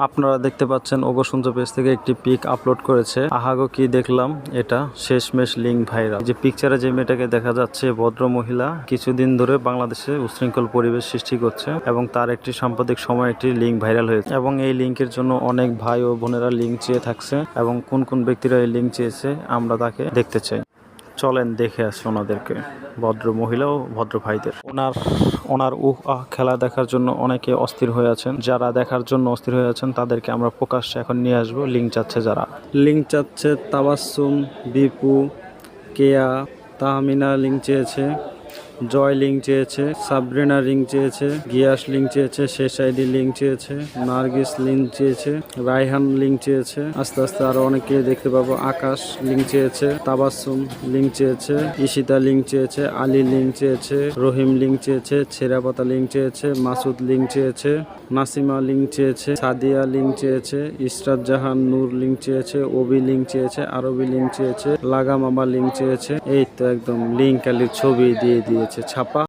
আপনারা দেখতে পাচ্ছেন ওগো সঞ্জ পেজ থেকে একটি পিক আপলোড করেছে। আহাগো কি দেখলাম, এটা শেষমেশ লিঙ্ক ভাইরাল। যে পিকচারে যে মেয়েটাকে দেখা যাচ্ছে, ভদ্র মহিলা কিছুদিন ধরে বাংলাদেশে উশৃঙ্খল পরিবেশ সৃষ্টি করছে এবং তার একটি সাম্প্রতিক সময় একটি লিঙ্ক ভাইরাল হয়েছে এবং এই লিঙ্কের জন্য অনেক ভাই ও বোনেরা লিঙ্ক চেয়ে থাকছে এবং কোন কোন ব্যক্তিরা এই লিঙ্ক চেয়েছে আমরা তাকে দেখতে চাই। চলেন দেখে আসি ওনাদেরকে, ভদ্র মহিলা ও ভদ্র ভাইদের। ওনার খেলা দেখার জন্য অনেকে অস্থির হয়ে আছেন। যারা দেখার জন্য অস্থির হয়ে আছেন তাদেরকে আমরা প্রকাশ্যে এখন নিয়ে আসবো। লিঙ্ক চাচ্ছে যারা, লিঙ্ক চাচ্ছে তাবাসসুম, বিপু, কেয়া, তাহমিনা লিঙ্ক চেয়েছে, জয় লিঙ্ক চেয়েছে, সাবরিনা লিঙ্ক চেয়েছে, গিয়াস লিঙ্ক চেয়েছে, শেষ আইডি লিঙ্ক চেয়েছে, নার্গিস লিঙ্ক চেয়েছে, রায়হান লিঙ্ক চেয়েছে। আস্তে আস্তে আরো অনেকে দেখতে পাবো। আকাশ লিঙ্ক চেয়েছে, তাবাসসুম লিঙ্ক চেয়েছে, ঈশিতা লিঙ্ক চেয়েছে, আলী লিঙ্ক চেয়েছে, রহিম লিঙ্ক চেয়েছে, ছেঁড়াপাতা লিঙ্ক চেয়েছে, মাসুদ লিঙ্ক চেয়েছে, নাসিমা লিঙ্ক চেয়েছে, সাদিয়া লিঙ্ক চেয়েছে, ইসরাত জাহান নূর লিঙ্ক চেয়েছে, ওবি লিঙ্ক চেয়েছে, আরবি লিঙ্ক চেয়েছে, লাগা মামা লিঙ্ক চেয়েছে। এই তো একদম লিঙ্ক আলির ছবি দিয়ে দিয়েছে ছাপা।